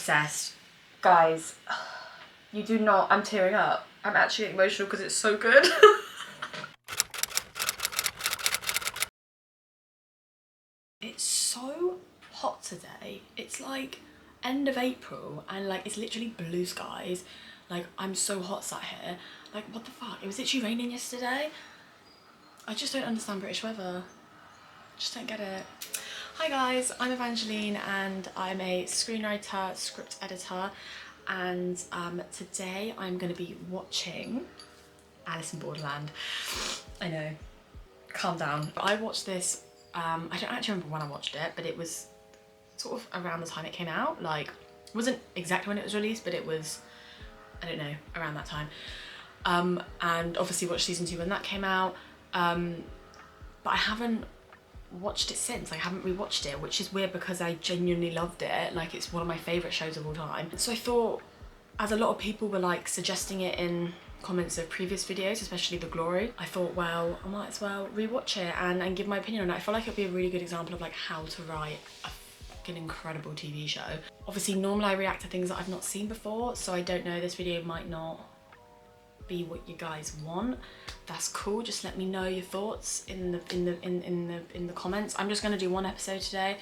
obsessed. Guys, you do not, I'm tearing up. I'm actually emotional because it's so good. It's so hot today. It's like end of April and like it's literally blue skies. Like I'm so hot sat here. Like what the fuck? It was literally raining yesterday. I just don't understand British weather. Just don't get it. Hi guys, I'm Evangeline and I'm a screenwriter, script editor, and today I'm going to be watching Alice in Borderland. I know, calm down. I watched this, I don't actually remember when I watched it, but it was sort of around the time it came out. Like, it wasn't exactly when it was released, but it was, I don't know, around that time. And obviously watched season 2 when that came out, but I haven't watched it since. I haven't rewatched it, which is weird because I genuinely loved it. Like, it's one of my favourite shows of all time. So I thought, as a lot of people were like suggesting it in comments of previous videos, especially The Glory, I thought, well, I might as well rewatch it and give my opinion on it. I feel like it'd be a really good example of like how to write a fucking incredible TV show. Obviously, normally I react to things that I've not seen before, so I don't know, this video might not be what you guys want. That's cool. Just let me know your thoughts in the comments. I'm just gonna do one episode today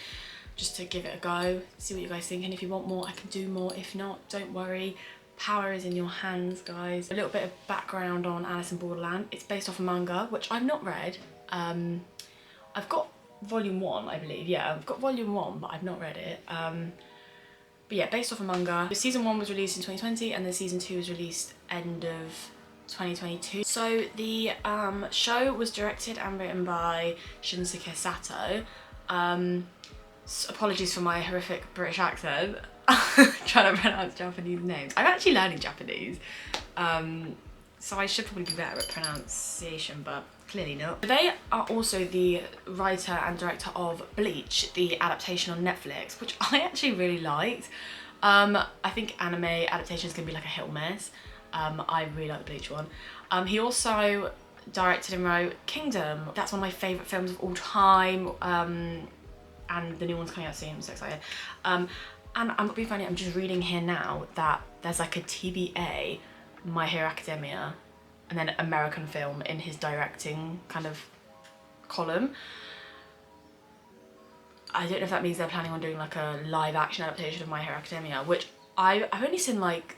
just to give it a go, see what you guys think, and if you want more I can do more. If not, don't worry, power is in your hands, guys. A little bit of background on Alice in Borderland. It's based off a manga which I've not read. I've got volume 1, I believe. Yeah, I've got volume 1, but I've not read it. But yeah, based off a manga. Season 1 was released in 2020 and then season 2 was released end of 2022. So the show was directed and written by Shinsuke Sato. Apologies for my horrific British accent. Trying to pronounce Japanese names. I'm actually learning Japanese, so I should probably be better at pronunciation, but clearly not. They are also the writer and director of Bleach, the adaptation on Netflix, which I actually really liked. I think anime adaptations can be like a hit or miss. I really like the Bleach one. He also directed and wrote Kingdom. That's one of my favourite films of all time, and the new one's coming out soon, I'm so excited. And I'm not being funny, I'm just reading here now that there's like a TBA, My Hero Academia, and then American film in his directing kind of column. I don't know if that means they're planning on doing like a live action adaptation of My Hero Academia, which I've only seen like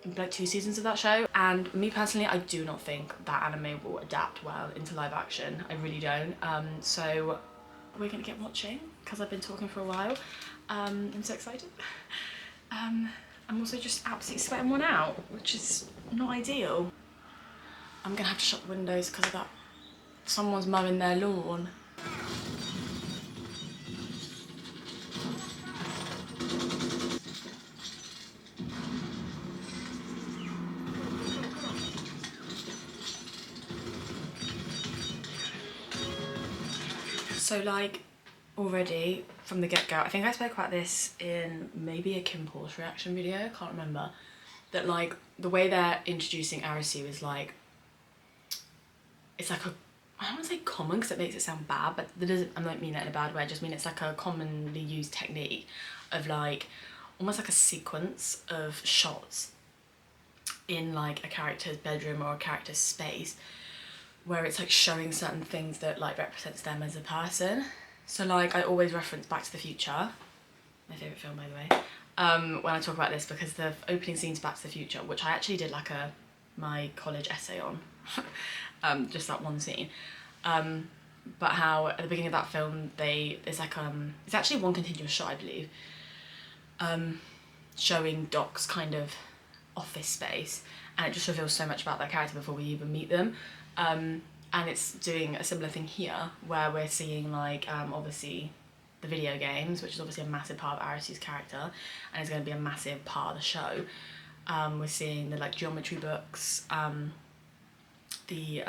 2 seasons of that show, and me personally, I do not think that anime will adapt well into live action. I really don't. So we're gonna get watching because I've been talking for a while. I'm so excited. I'm also just absolutely sweating one out, which is not ideal. I'm gonna have to shut the windows because of that. Someone's mowing their lawn. So like, already from the get-go, I think I spoke about this in maybe a Kim Porter reaction video, I can't remember, that like the way they're introducing Arisu is like, it's like a, I don't want to say common because it makes it sound bad, but that doesn't, I don't mean that in a bad way, I just mean it's like a commonly used technique of like almost like a sequence of shots in like a character's bedroom or a character's space where it's like showing certain things that like represents them as a person. So like I always reference Back to the Future, my favourite film by the way, when I talk about this, because the opening scene to Back to the Future, which I actually did like my college essay on, just that one scene, but how at the beginning of that film there's like it's actually one continuous shot, I believe, showing Doc's kind of office space, and it just reveals so much about their character before we even meet them. And it's doing a similar thing here where we're seeing like obviously the video games, which is obviously a massive part of Arisu's character and is going to be a massive part of the show. We're seeing the like geometry books, the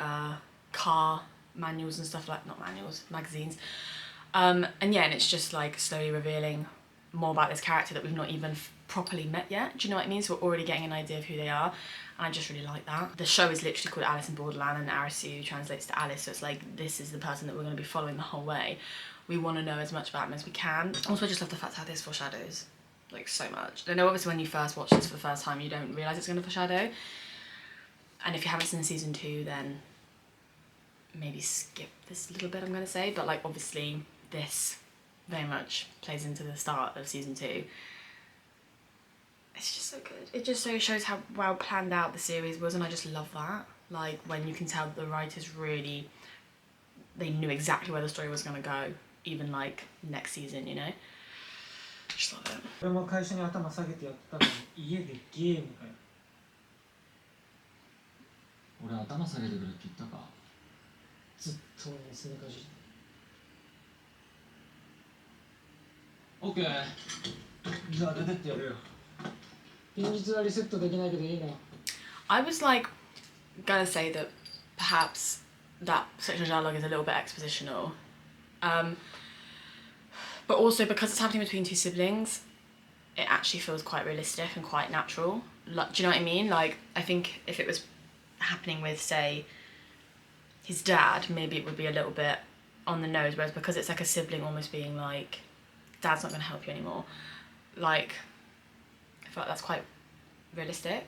car manuals and stuff, like, not manuals, magazines, and yeah, and it's just like slowly revealing more about this character that we've not even properly met yet. Do you know what I mean? So we're already getting an idea of who they are, and I just really like that. The show is literally called Alice in Borderland, and Arisu translates to Alice, so it's like this is the person that we're going to be following the whole way. We want to know as much about him as we can. Also, I just love the fact how this foreshadows like so much. I know obviously when you first watch this for the first time you don't realise it's going to foreshadow, and if you haven't seen season 2 then maybe skip this little bit I'm going to say, but like obviously this very much plays into the start of season 2. It's just so good. It just so shows how well planned out the series was, and I just love that. Like when you can tell the writers really, they knew exactly where the story was going to go, even like next season, you know? Just love it. 俺も会社に頭下げてやってたのに家でゲームかよ。俺頭下げてくれって言ったか。ずっと俺に背中じって。オッケー。じゃあ出てってやるよ。現実はリセットできないけどいいな。I was like gonna say that perhaps that section of dialogue is a little bit expositional, but also because it's happening between 2 siblings, it actually feels quite realistic and quite natural. Like, do you know what I mean? Like, I think if it was happening with, say, his dad, maybe it would be a little bit on the nose, whereas because it's like a sibling almost being like, dad's not going to help you anymore, like, I feel like that's quite realistic.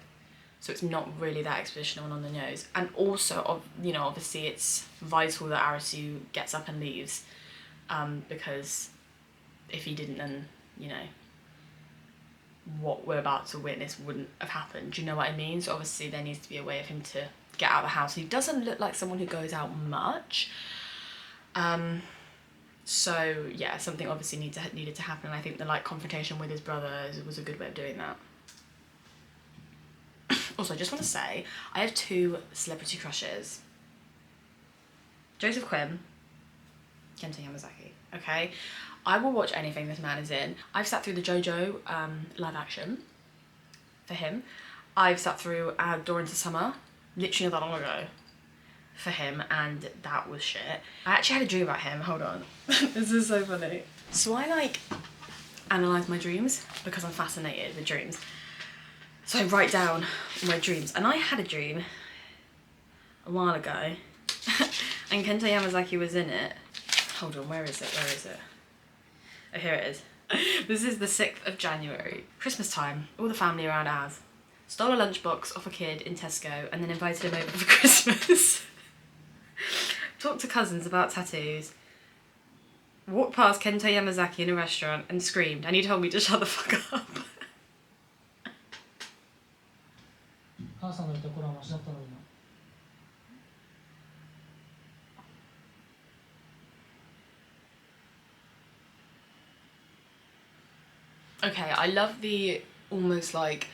So it's not really that expositional and on the nose. And also, you know, obviously it's vital that Arisu gets up and leaves, because if he didn't, then, you know, what we're about to witness wouldn't have happened. Do you know what I mean? So obviously there needs to be a way of him to get out of the house. He doesn't look like someone who goes out much. So yeah, something obviously needed to happen. And I think the like confrontation with his brother was a good way of doing that. Also, I just want to say, I have 2 celebrity crushes. Joseph Quinn, Kento Yamazaki, okay? I will watch anything this man is in. I've sat through the JoJo live action for him. I've sat through Door into Summer, literally not that long ago, for him, and that was shit. I actually had a dream about him, hold on. This is so funny. So I like analyse my dreams because I'm fascinated with dreams. So I write down my dreams, and I had a dream a while ago and Kento Yamazaki was in it. Hold on, where is it? Oh, here it is. This is the 6th of January. Christmas time, all the family around Az. Stole a lunchbox off a kid in Tesco and then invited him over for Christmas. Talked to cousins about tattoos. Walked past Kento Yamazaki in a restaurant and screamed, and he told me to shut the fuck up. 母さんのいた頃はマシだったのにな。Okay, I love the almost like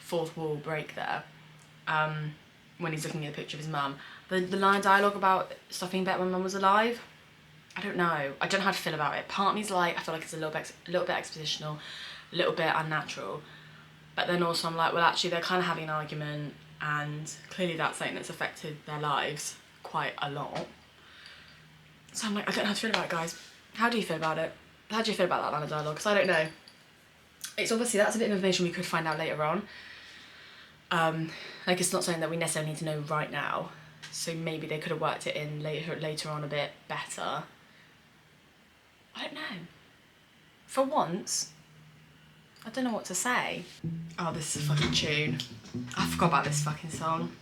4th wall break there, when he's looking at a picture of his mum. The line of dialogue about stuff being better when mum was alive, I don't know. I don't know how to feel about it. Part of me's like, I feel like it's a little bit expositional, a little bit unnatural. But then also I'm like, well actually they're kind of having an argument and clearly that's something that's affected their lives quite a lot. So I'm like, I don't know how to feel about it, guys. How do you feel about it? How do you feel about that line of dialogue? Because I don't know. It's obviously, that's a bit of information we could find out later on. Like it's not something that we necessarily need to know right now. So maybe they could have worked it in later on a bit better. I don't know. For once, I don't know what to say. Oh, this is a fucking tune. I forgot about this fucking song.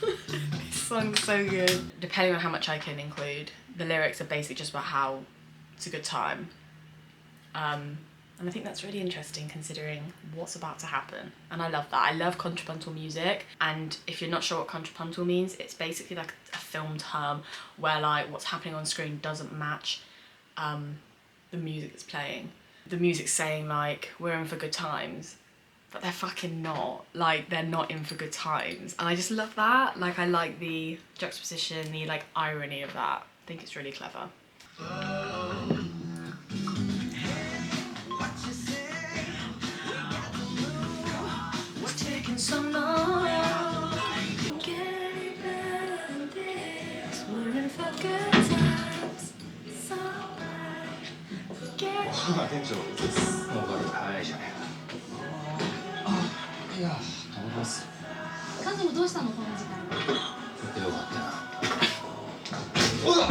This song's so good. Depending on how much I can include, the lyrics are basically just about how it's a good time. And I think that's really interesting considering what's about to happen. And I love that. I love contrapuntal music. And if you're not sure what contrapuntal means, it's basically like a film term where like what's happening on screen doesn't match the music that's playing. The music's saying like, we're in for good times, but they're fucking not. Like, they're not in for good times. And I just love that. Like, I like the juxtaposition, the like irony of that. I think it's really clever.店長、もうかる早いじゃねえか。あ、いや、頼みます。カズもどうしたのこの時間。よかったな。おだ。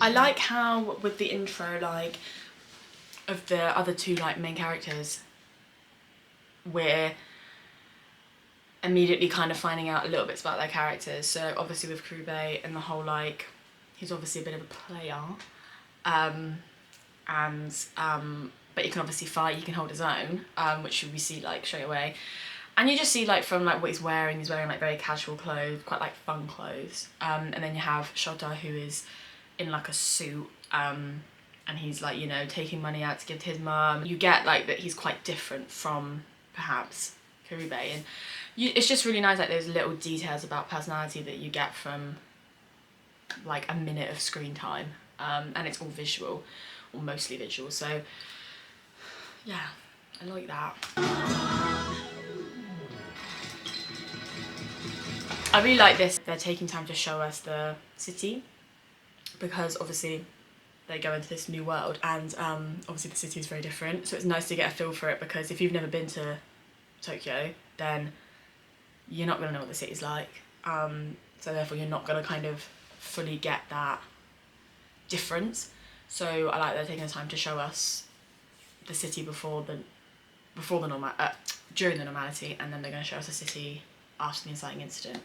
I like how with the intro, like, of the other two like main characters, we're immediately kind of finding out a little bits about their characters. So obviously with Kirube and the whole like, he's obviously a bit of a player, but he can obviously fight, he can hold his own, which we see like straight away. And you just see like from like what he's wearing like very casual clothes, quite like fun clothes. And then you have Shota, who is in like a suit, and he's like, you know, taking money out to give to his mum. You get like that he's quite different from perhaps Kirube, and it's just really nice, like those little details about personality that you get from like a minute of screen time, and it's all visual, or mostly visual, so yeah, I like that. I really like this, they're taking time to show us the city, because obviously they go into this new world, and obviously the city is very different, so it's nice to get a feel for it, because if you've never been to Tokyo, then you're not gonna know what the city's like, so therefore you're not gonna kind of fully get that difference. So I like they're taking the time to show us the city during the normality, and then they're going to show us the city after the inciting incident.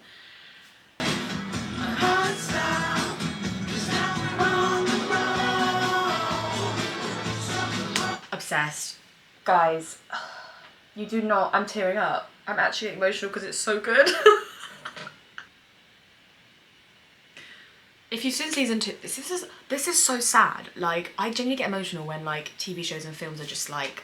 Obsessed. Guys, you do not, I'm tearing up. I'm actually emotional because it's so good. If you've seen season 2, this is so sad. Like, I genuinely get emotional when like TV shows and films are just like,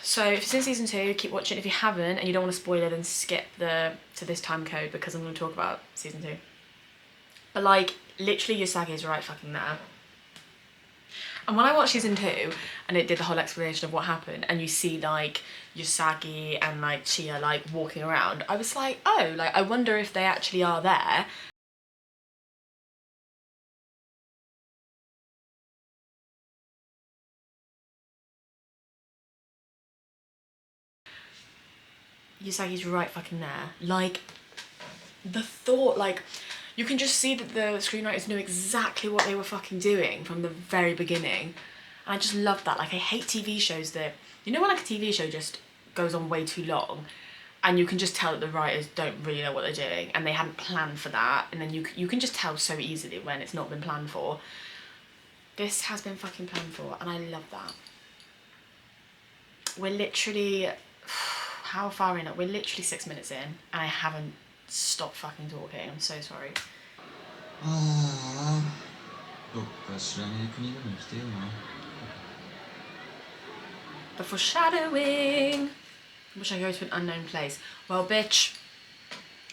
So if you've seen season 2, keep watching. If you haven't and you don't want to spoil it, then skip to this time code, because I'm going to talk about season 2. But like, literally Yusagi is right fucking there. And when I watched season 2 and it did the whole explanation of what happened, and you see like Yusagi and like Chia like walking around, I was like, oh, like I wonder if they actually are there. Yusagi's right fucking there. Like, the thought, like, you can just see that the screenwriters knew exactly what they were fucking doing from the very beginning. And I just love that. Like, I hate TV shows that, you know when like a TV show just goes on way too long and you can just tell that the writers don't really know what they're doing and they hadn't planned for that, and then you can just tell so easily when it's not been planned for. This has been fucking planned for, and I love that. We're literally, how far in? We're literally 6 minutes in and I haven't stopped fucking talking. I'm so sorry. The foreshadowing. I wish I go to an unknown place. Well, bitch,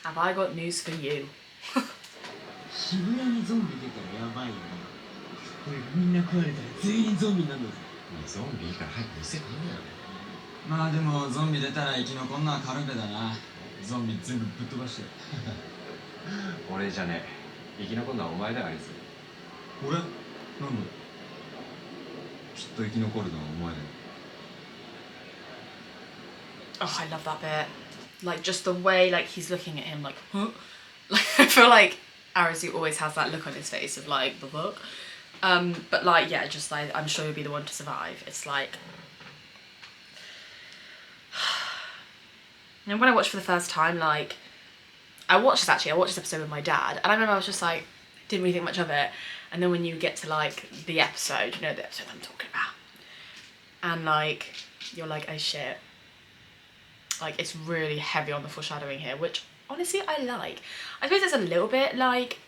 have I got news for you. 渋谷にゾンビ出たらやばいよね。これみんな食われたら全員ゾンビなんだぞ。ゾンビいいから早く見せてみよ。まあでもゾンビ出たら生き残んのはカルベだな。ゾンビ全部ぶっ飛ばして。俺じゃねえ。生き残んのはお前だよ、アリス。俺？なんで？きっと生き残るのはお前だよ。Oh, I love that bit. Like, just the way like he's looking at him like, huh? Like, I feel like Arasu always has that look on his face of like, the fuck? But like, yeah, just like, I'm sure you'll be the one to survive. It's like, and when I watched for the first time, like, I watched this episode with my dad, and I remember I was just like, didn't really think much of it, and then when you get to like the episode, you know the episode I'm talking about, and like, you're like, oh shit, like it's really heavy on the foreshadowing here, which honestly I like. I suppose it's a little bit like,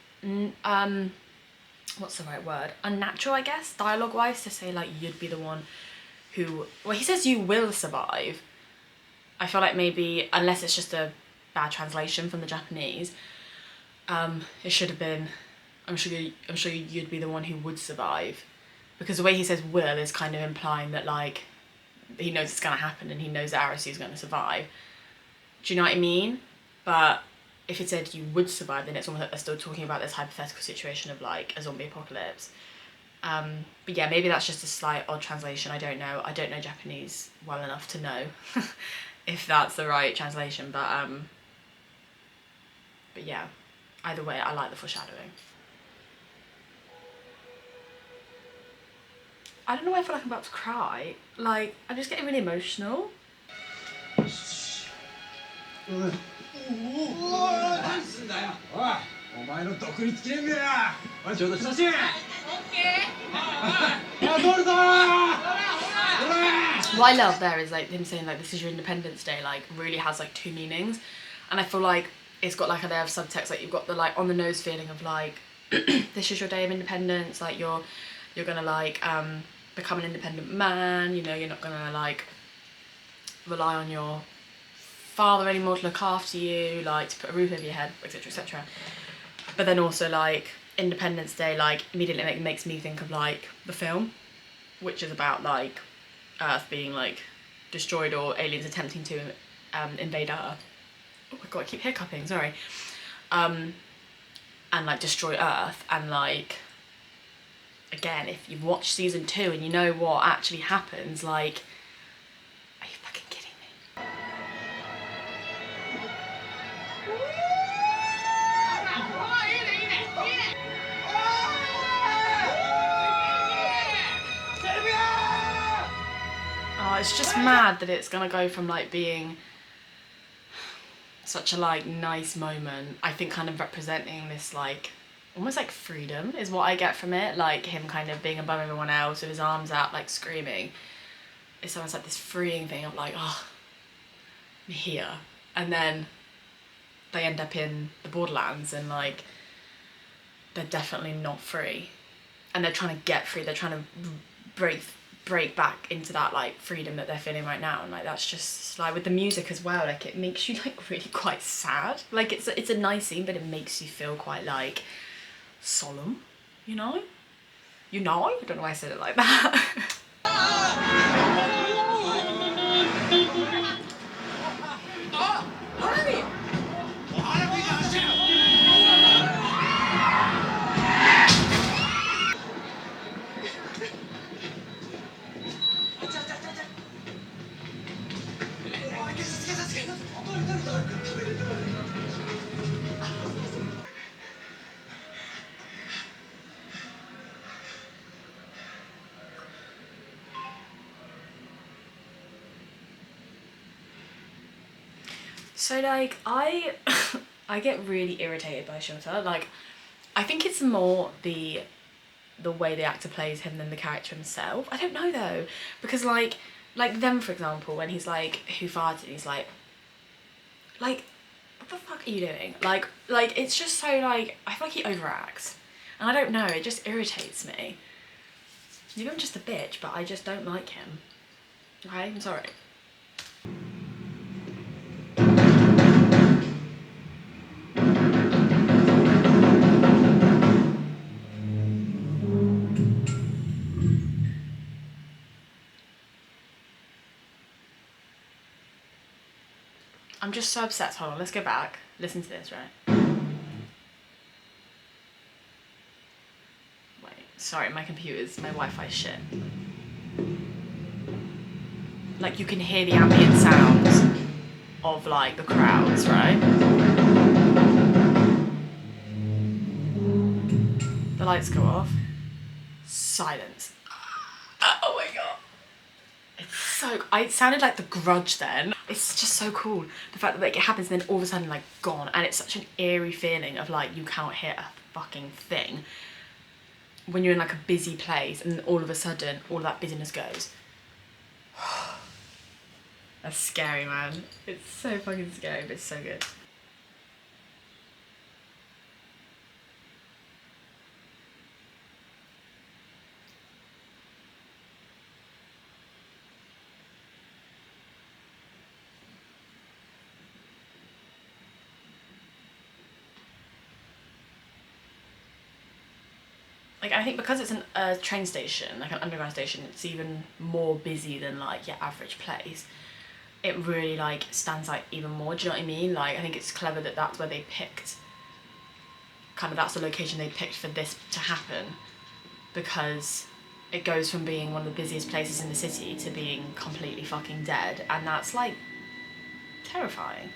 what's the right word? Unnatural, I guess, dialogue-wise, to say like you'd be the one who, well, he says you will survive. I feel like maybe, unless it's just a bad translation from the Japanese, it should have been, I'm sure you'd be the one who would survive, because the way he says will is kind of implying that like he knows it's gonna happen and he knows that Arasu is gonna survive. Do you know what I mean? But if it said you would survive, then it's almost like they're still talking about this hypothetical situation of like a zombie apocalypse. But yeah, maybe that's just a slight odd translation. I don't know Japanese well enough to know if that's the right translation, but yeah, Either way, I like the foreshadowing. I don't know why I feel like I'm about to cry. Like, I'm just getting really emotional. 何すんだよおいお前の独立記念日だおいちょうど写真オッケー撮るぞ What I love there is like him saying like this is your Independence Day, like really has like two meanings, and I feel like it's got like a layer of subtext. Like you've got the like on the nose feeling of like this is your day of independence, like you're gonna like become an independent man, you know, you're not gonna like rely on your father anymore to look after you, like to put a roof over your head, etc, etc. But then also like Independence Day like immediately makes me think of like the film, which is about like Earth being like destroyed or aliens attempting to invade Earth. Oh my god, I keep hiccuping, sorry. And like destroy Earth, and like again, if you've watched season 2 and you know what actually happens, like, are you fucking kidding me? Oh, it's just mad that it's gonna go from like being such a like nice moment, I think kind of representing this like almost like freedom is what I get from it, like him kind of being above everyone else with his arms out like screaming. It's almost like this freeing thing of like, oh, I'm here. And then they end up in the borderlands and like they're definitely not free, and they're trying to get free, they're trying to break back into that like freedom that they're feeling right now, and like that's just like with the music as well, like it makes you like really quite sad, like it's a nice scene but it makes you feel quite like solemn, you know? I don't know why I said it like that. So like I get really irritated by Shota. Like I think it's more the way the actor plays him than the character himself. I don't know though, because like them for example, when he's like, who farted, he's like what the fuck are you doing? Like it's just so like, I feel like he overacts, and I don't know, it just irritates me. Maybe I'm just a bitch, but I just don't like him. Okay, I'm sorry. I'm just so upset. Hold on, let's go back. Listen to this, right? Wait, sorry, my Wi-Fi shit. Like you can hear the ambient sounds of like the crowds, right? The lights go off. Silence. Oh my god. It's so, it sounded like The Grudge then. It's just so cool. The fact that like, it happens and then all of a sudden like gone, and it's such an eerie feeling of like you can't hear a fucking thing when you're in like a busy place and all of a sudden all of that busyness goes. That's scary, man. It's so fucking scary, but it's so good. Like I think because it's a train station, like an underground station, it's even more busy than like your average place. It really like stands out even more, do you know what I mean? Like I think it's clever that that's where they picked, kind of that's the location they picked for this to happen, because it goes from being one of the busiest places in the city to being completely fucking dead, and that's like terrifying.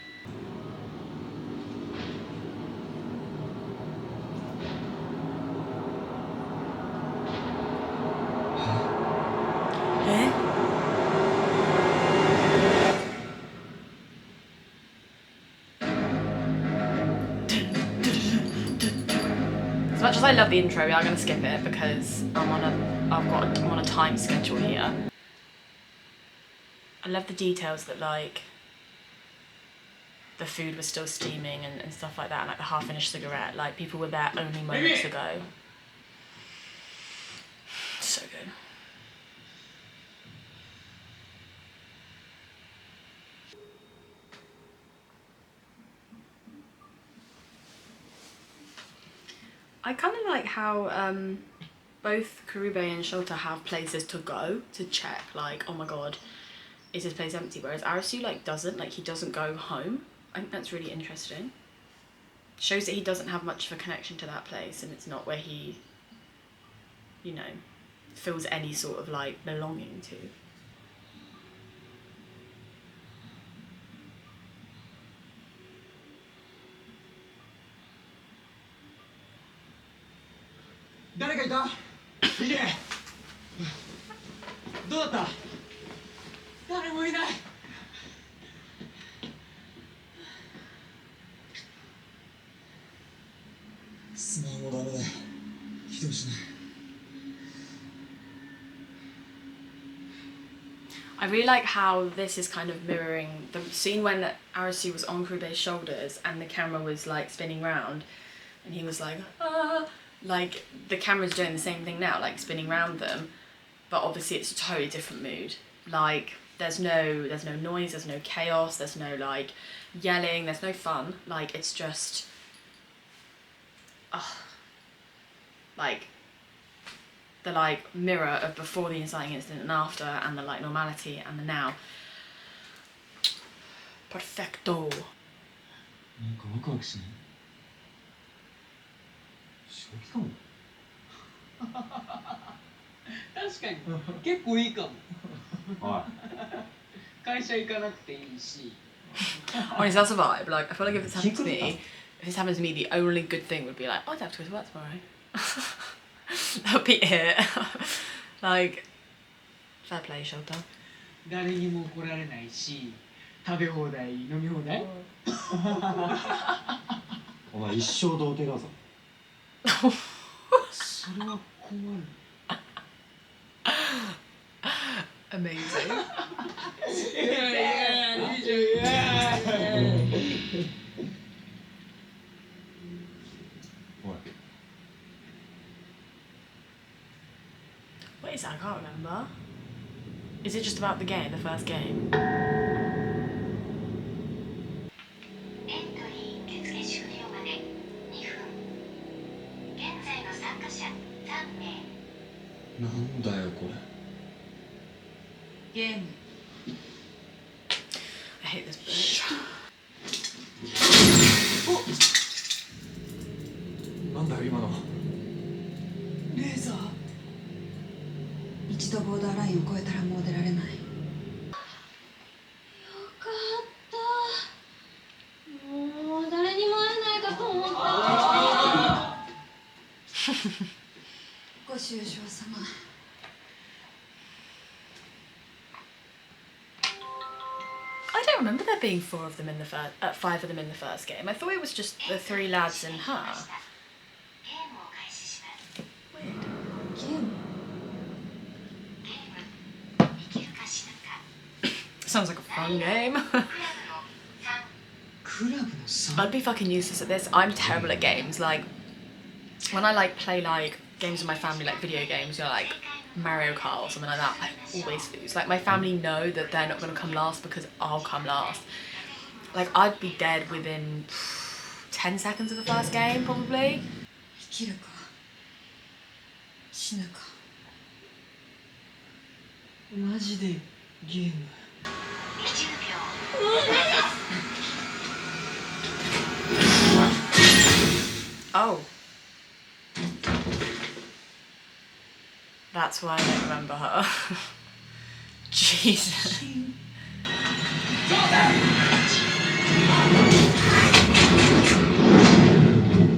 as I love the intro, we are going to skip it because I'm on a time schedule here. I love the details that like the food was still steaming and stuff like that, and like the half-finished cigarette, like people were there only moments ago. So good. I kind of like how both Karube and Shota have places to go to check, like, oh my god, is this place empty? Whereas Arasu like doesn't, like he doesn't go home. I think that's really interesting. Shows that he doesn't have much of a connection to that place, and it's not where he, you know, feels any sort of like belonging to. I really like how this is kind of mirroring the scene when Arasu was on Kurube's shoulders and the camera was like spinning round and he was like, ah, like the camera's doing the same thing now, like spinning round them, but obviously it's a totally different mood. Like there's no noise, there's no chaos, there's no like yelling, there's no fun, like it's just like the like mirror of before the inciting incident and after, and the like normality and the now. Perfecto. なんかワクワクしない？正気かも。確かに結構いいかも。おい。会社行かなくていいし。 Honestly, that's a vibe. Like I feel like if this happened to me, the only good thing would be like, oh, I'd have to go to work tomorrow. That would be it. Like, fair play, Shota. 誰にも怒られないし、食べ放題、飲み放題。お前一生童貞だぞ。それは困る。 Amazing. What is that? I can't remember. Is it just about the game, the first game? エントリー受付終了まで2分。現在の参加者3名。なんだよこれ。ゲーム。 I hate this bitch. なんだよ今の。レーザー。一度ボーダーラインを越えたらもう出られない。よかったもう誰にも会えないかと思った。ご愁傷様。I don't remember there being 5 of them in the first game. I thought it was just the 3 lads and her. ゲームを開始します。 Weird. ゲーム。ゲーム生きるか死ぬか。 Sounds like a fun game. クラブの3。 I'd be fucking useless at this. I'm terrible at games. Like, when I like play like games with my family, like video games, you know, like Mario Kart or something like that, I always lose. Like my family know that they're not going to come last because I'll come last. Like I'd be dead within 10 seconds of the first game probably. 生きるか死ぬか。マジでゲーム。 20秒。 Oh. That's why I don't remember her. Jesus. この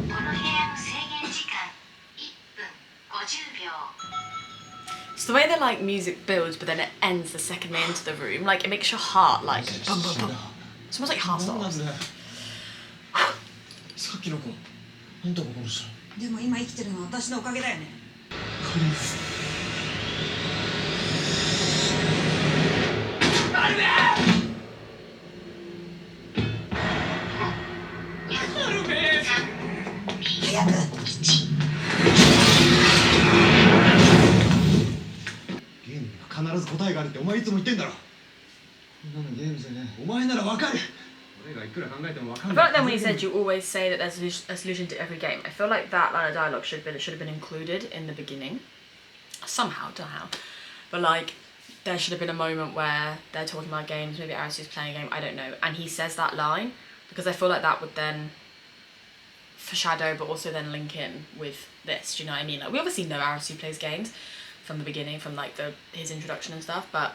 部屋の制限時間1分50秒。 It's the way that like music builds but then it ends the second they enter the room. Like it makes your heart like bum, bum, bum. It's almost like heart なんなん stops. だよ。さっきの子、あんたが殺したの？でも今生きてるのは私のおかげだよね。早く。ゲームには必ず答えがあるってお前いつも言ってんだろ。こんなのゲームじゃねえ。お前ならわかる。俺がいくら考えてもわかん I ない。 felt like then when he said you always say that there's a solution to every game, I feel like that line of dialogue should have been included in the beginning. Somehow, don't know how. But like, there should have been a moment where they're talking about games, maybe Arisu's playing a game, I don't know, and he says that line, because I feel like that would then foreshadow but also then link in with this, do you know what I mean? Like, we obviously know Arisu plays games from the beginning, from like his introduction and stuff, but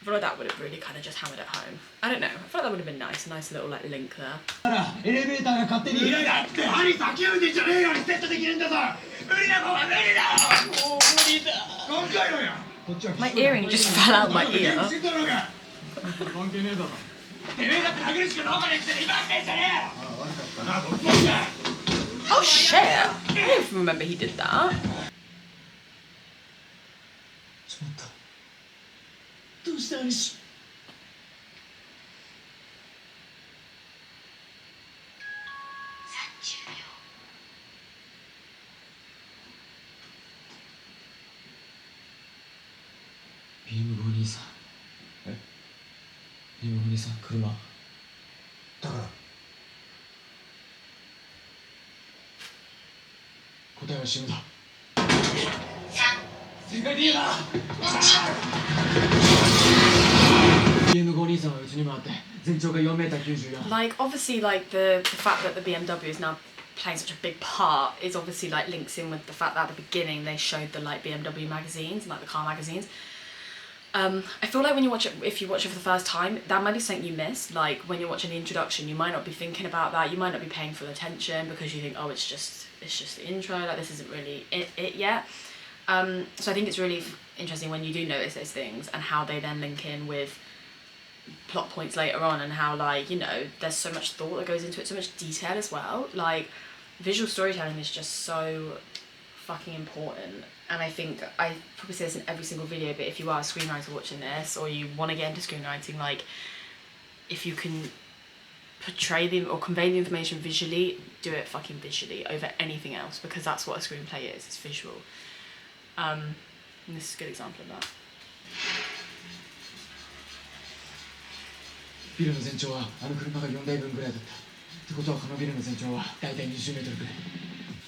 I feel like that would have really kind of just hammered it home. I don't know, I feel like that would have been nice, a nice little like link there. エレベーターが勝手に開いたってアリス諦めてんじゃねえようにセットできるんだぞ。無理なもんは無理だ。もう無理だ。考えろよ。こっちは My earring just fell out my ear. 関係ねえだろ。てめえだって殴るしかどうかできて威張ってんじゃねえよ。ああ悪かったな。ボッだ。 Oh shit! I don't even remember he did that. しまった。どうしたアリス。30秒。BM523。え ?BM523 車。だから答えは死ぬだ。正解でいいな。BM523 はうちに回って全長が 4m94。 Like, obviously, like the fact that the BMW is now playing such a big part is obviously like links in with the fact that at the beginning they showed the like BMW magazines and like the car magazines. I feel like when you watch it, if you watch it for the first time, that might be something you missed. Like when you're watching the introduction, you might not be thinking about that. You might not be paying full attention because you think, oh, it's just the intro. Like this isn't really it yet. So I think it's really interesting when you do notice those things and how they then link in with plot points later on, and how, like, you know, there's so much thought that goes into it, so much detail as well. Like, visual storytelling is just so fucking important, and I think I probably say this in every single video, but if you are a screenwriter watching this or you want to get into screenwriting, like, if you can portray the or convey the information visually, do it fucking visually over anything else, because that's what a screenplay is, it's visual. And this is a good example of that. ビルの全長はあの車が4台分ぐらいだった。ってことはこのビルの全長はだいたい20メートルぐらい。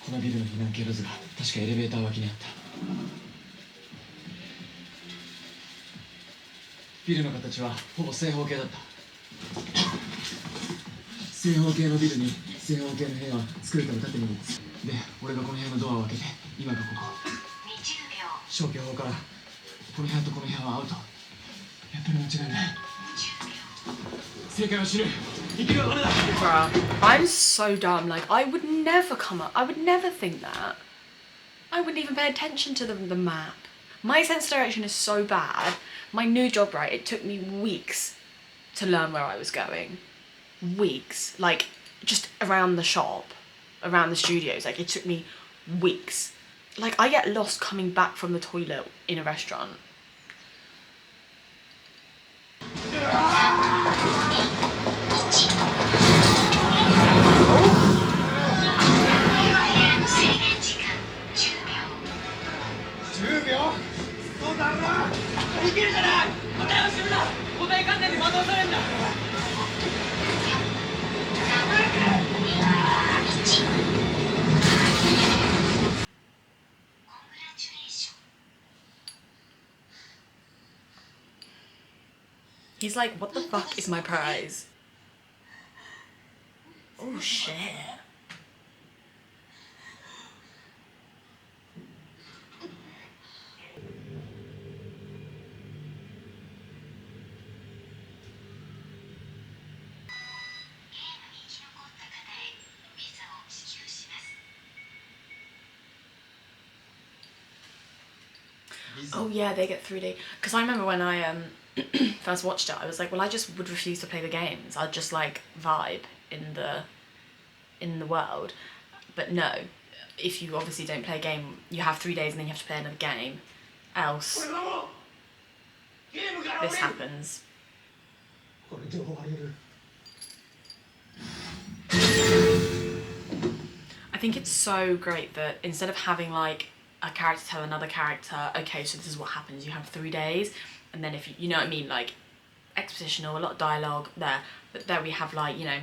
このビルの避難経路図が確かエレベーター脇にあった。ビルの形はほぼ正方形だった。正方形のビルに正方形の部屋は作るため縦に3つで、俺がこの部屋のドアを開けて、今がここ。消去法からこの部屋とこの部屋はアウト。やっぱり間違いない。正解は死ぬ。生きるはまだだ。 Bruh, I'm so dumb. Like, I would never think that. I wouldn't even pay attention to the map. My sense of direction is so bad. My new job, right, it took me weeks to learn where I was going. Weeks. Like, just around the shop, around the studios. Like, it took me weeks. Like, I get lost coming back from the toilet in a restaurant. He's like, what the fuck is my prize? Oh shit. Oh yeah, they get 3D. Because I remember when I first watched it, I was like, well, I just would refuse to play the games. I'd just like vibe in the world. But no, if you obviously don't play a game, you have 3 days and then you have to play another game, else this happens. I think it's so great that instead of having like a character tell another character, okay, so this is what happens, you have 3 days, and then if you know what I mean, like expositional, a lot of dialogue there, but there we have like, you know,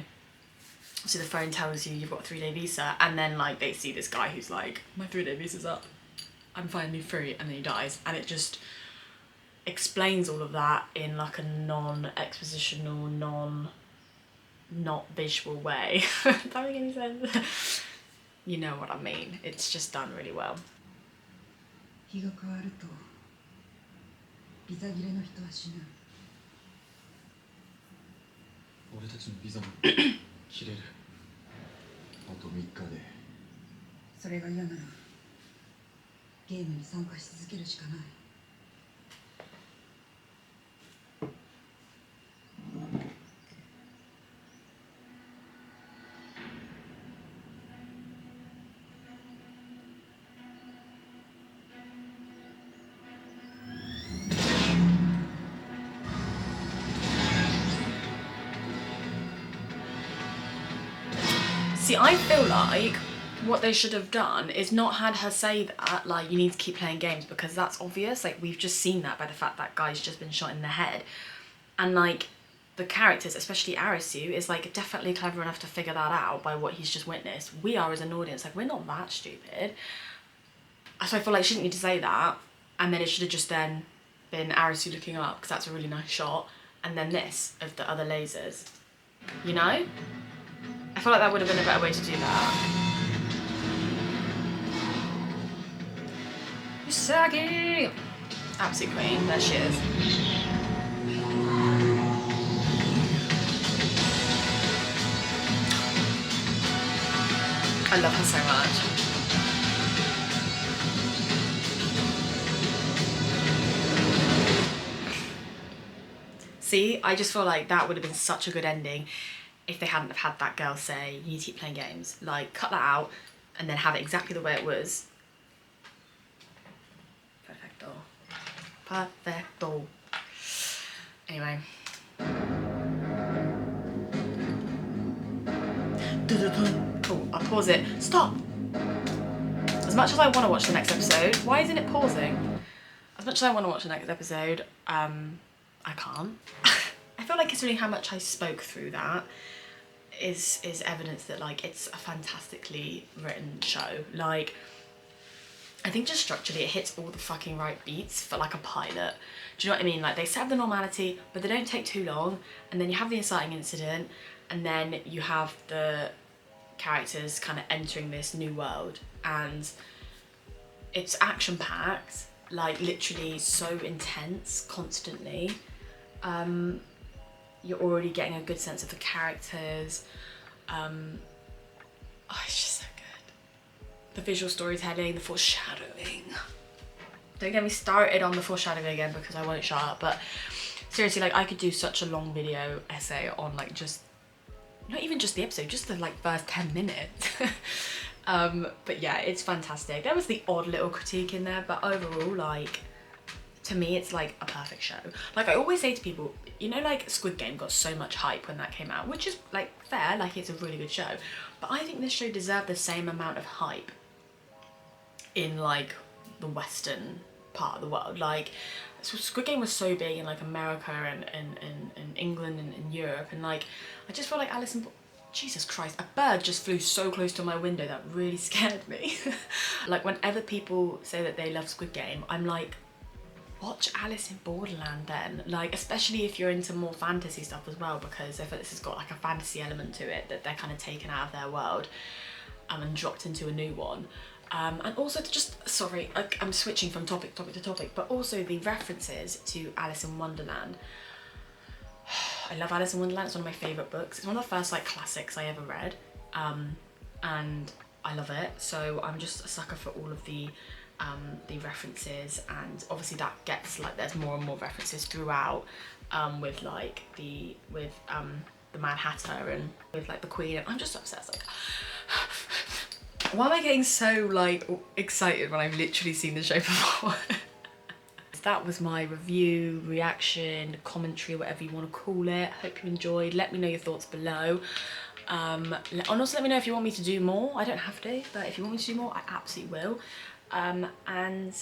so the phone tells you you've got a 3-day visa, and then like they see this guy who's like, my 3-day visa's up, I'm finally free, and then he dies, and it just explains all of that in like a non-expositional, not visual way. Does that make any sense? You know what I mean. It's just done really well. 日が変わるとビザ切れの人は死ぬ。俺たちのビザも切れる。あと3日で。それが嫌ならゲームに参加し続けるしかない。See, I feel like what they should have done is not had her say that, like, you need to keep playing games, because that's obvious. Like, we've just seen that by the fact that guy's just been shot in the head. And, like, the characters, especially Arisu, is, like, definitely clever enough to figure that out by what he's just witnessed. We are, as an audience, like, we're not that stupid. So I feel like she didn't need to say that, and then it should have just then been Arisu looking up, because that's a really nice shot, and then this, of the other lasers. You know? I feel like that would have been a better way to do that. Usagi! Absolute queen, there she is. I love her so much. See, I just feel like that would have been such a good ending if they hadn't have had that girl say, you need to keep playing games. Like, cut that out and then have it exactly the way it was. Perfecto. Perfecto. Anyway. Oh, I'll pause it. Stop! As much as I want to watch the next episode, why isn't it pausing? As much as I want to watch the next episode, I can't. I feel like considering how much I spoke through that is evidence that, like, it's a fantastically written show. Like, I think just structurally it hits all the fucking right beats for like a pilot. Do you know what I mean? Like, they set up the normality, but they don't take too long, and then you have the inciting incident, and then you have the characters kind of entering this new world, and it's action-packed, like literally so intense constantly. You're already getting a good sense of the characters. Oh, it's just so good. The visual storytelling, the foreshadowing. Don't get me started on the foreshadowing again, because I won't shut up, but seriously, like, I could do such a long video essay on, like, just, not even just the episode, just the, like, first 10 minutes. But yeah, it's fantastic. There was the odd little critique in there, but overall, like, to me, it's like a perfect show. Like, I always say to people, you know, like, Squid Game got so much hype when that came out, which is, like, fair, like, it's a really good show, but I think this show deserved the same amount of hype in, like, the Western part of the world. Like, so Squid Game was so big in, like, America and England and in Europe, and, like, I just feel like Alice in Jesus Christ, a bird just flew so close to my window, that really scared me. Like, whenever people say that they love Squid Game, I'm like, watch Alice in Borderland then. Like, especially if you're into more fantasy stuff as well, because I feel this has got like a fantasy element to it, that they're kind of taken out of their world and dropped into a new one. And also just, sorry, I'm switching from topic to topic, but also the references to Alice in Wonderland. I love Alice in Wonderland, it's one of my favourite books. It's one of the first, like, classics I ever read, and I love it. So I'm just a sucker for all of the references, and obviously that gets, like, there's more and more references throughout, with, like, the Mad Hatter and with, like, the Queen, and I'm just obsessed. Like, Why am I getting so like excited when I've literally seen the show before? That was my review, reaction, commentary, whatever you want to call it. Hope you enjoyed. Let me know your thoughts below. And also let me know if you want me to do more. I don't have to, but if you want me to do more, I absolutely will. And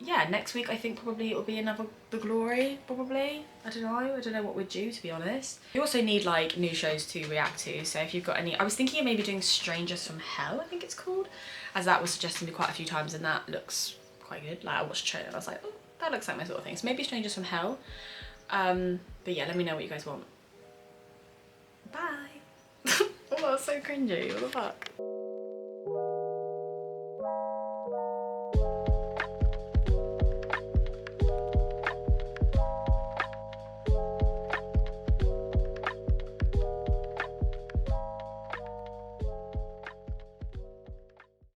yeah, next week I think probably it'll be another The Glory, probably. I don't know what we're due, to be honest. We also need like new shows to react to, so if you've got any, I was thinking of maybe doing Strangers from Hell, I think it's called, as that was suggested to me quite a few times and that looks quite good. Like I watched the trailer and I was like, oh, that looks like my sort of thing. So maybe Strangers from Hell. But yeah, let me know what you guys want. Bye. Oh, that was so cringy, what the fuck?